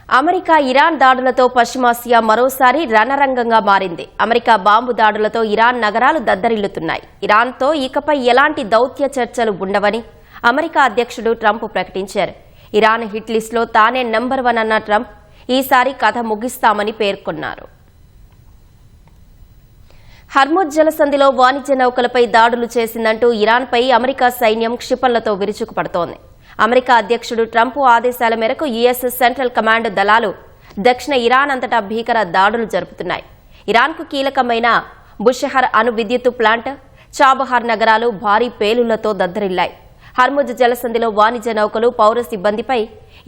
America Iran దాడులతో పశ్చిమాసియా మరోసారి రణరంగంగా మారింది. అమెరికా బాంబు దాడులతో ఇరాన్ నగరాలు దద్దరిల్లుతున్నాయి. ఇరాన్తో ఇకపై ఎలాంటి దౌత్య చర్చలు ఉండవని అమెరికా అధ్యక్షుడు ట్రంప్ ప్రకటించారు. ఇరాన్ హిట్ లిస్టులో తానే నెంబర్ 1 అన్న ట్రంప్ ఈసారి కథ ముగిస్తామని పేర్కొన్నారు. హర్ముజ్ జలసంధిలో వాణిజ్య నౌకలపై దాడులు చేసిందంటూ ఇరాన్పై అమెరికా సైన్యం క్షిపణులతో విరుచుకుపడుతోంది. అమెరికా అధ్యక్షుడు ట్రంప్ ఆదేశాల మేరకు యుఎస్ సెంట్రల్ కమాండ్ దళాలు దక్షిణ ఇరాన్ అంతటా భీకర దాడులు జరుపుతున్నాయి. ఇరాన్కు కీలకమైన బుషెహర్ అణు విద్యుత్ ప్లాంట్, చాబహార్ నగరాలు భారీ పేలుళ్లతో దద్దరిల్లాయి. హర్ముజ్ జలసంధిలో వాణిజ్య నౌకలు, పౌర సిబ్బందిపై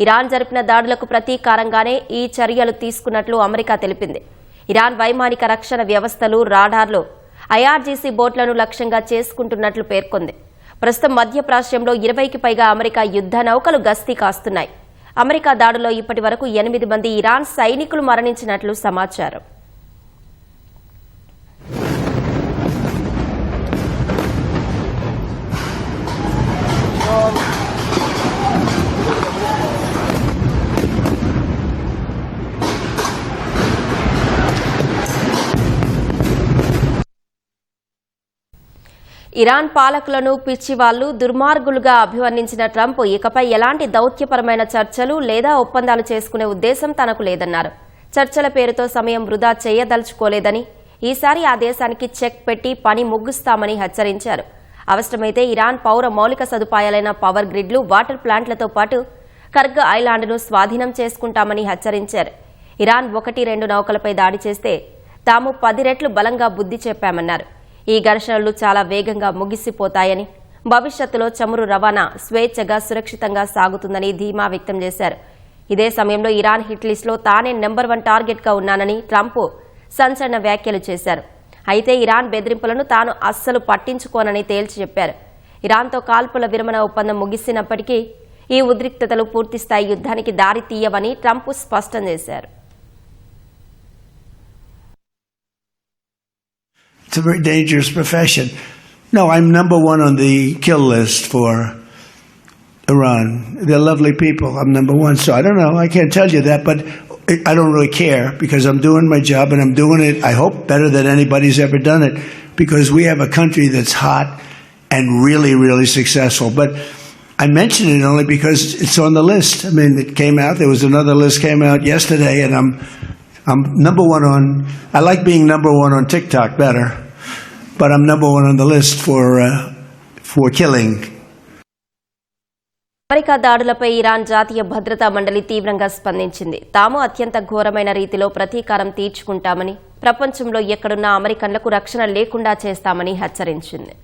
ఇరాన్ జరిపిన దాడులకు ప్రతీకారంగానే ఈ చర్యలు తీసుకున్నట్లు అమెరికా తెలిపింది. ఇరాన్ వైమానిక రక్షణ వ్యవస్థలు, రాడార్లు, ఐఆర్జీసీ బోట్లను లక్ష్యంగా చేసుకుంటున్నట్లు పేర్కొంది. ప్రస్తుతం మధ్యప్రాచ్యంలో 20కి పైగా అమెరికా యుద్ధ నౌకలు గస్తీ కాస్తున్నాయి. అమెరికా దాడులో ఇప్పటి వరకు 8 మంది ఇరాన్ సైనికులు మరణించినట్లు సమాచారం. ఇరాన్ పాలకులను పిచ్చివాళ్లు, దుర్మార్గులుగా అభివర్ణించిన ట్రంప్ ఇకపై ఎలాంటి దౌత్యపరమైన చర్చలు లేదా ఒప్పందాలు చేసుకునే ఉద్దేశం తనకు లేదన్నారు. చర్చల పేరుతో సమయం వృధా చేయదలుచుకోలేదని, ఈసారి ఆ దేశానికి చెక్ పెట్టి పని ముగిస్తామని హెచ్చరించారు. అవసరమైతే ఇరాన్ పౌర మౌలిక సదుపాయాలైన పవర్ గ్రిడ్లు, వాటర్ ప్లాంట్లతో పాటు కర్గ్ ఐలాండ్ను స్వాధీనం చేసుకుంటామని హెచ్చరించారు. ఇరాన్ 1-2 నౌకలపై దాడి చేస్తే తాము 10 రెట్లు బలంగా బుద్ధి చెప్పామన్నారు. ఈ ఘర్షణలు చాలా వేగంగా ముగిసిపోతాయని, భవిష్యత్తులో చమురు రవాణా స్వేచ్ఛగా, సురక్షితంగా సాగుతుందని ధీమా వ్యక్తం చేశారు. ఇదే సమయంలో ఇరాన్ హిట్ లిస్టులో తానే నెంబర్ 1 టార్గెట్గా ఉన్నానని ట్రంప్ సంచలన వ్యాఖ్యలు చేశారు. అయితే ఇరాన్ బెదిరింపులను తాను అస్సలు పట్టించుకోనని తేల్చి చెప్పారు. ఇరాన్తో కాల్పుల విరమణ ఒప్పందం ముగిసినప్పటికీ ఈ ఉద్రిక్తతలు పూర్తిస్థాయి యుద్ధానికి దారి తీయవని ట్రంప్ స్పష్టం చేశారు. It's a very dangerous profession. No, I'm number 1 on the kill list for Iran. They're lovely people. I'm number 1. So I don't know. I can't tell you that, but I don't really care because I'm doing my job and I'm doing it, I hope, better than anybody's ever done it because we have a country that's hot and really, really successful. But I mention it only because it's on the list. I mean, it came out. There was another list came out yesterday and I'm number 1 on, I like being number 1 on TikTok better, but I'm number 1 on the list for killing. America దాడులపై Iran జాతీయ భద్రతా మండలి తీవ్రంగా స్పందించింది. తాము అత్యంత ఘోరమైన రీతిలో ప్రతీకారం తీర్చుకుంటామని, ప్రపంచంలో ఎక్కడున్నా అమెరికన్లకు రక్షణ లేకుండా చేస్తామని హెచ్చరించింది.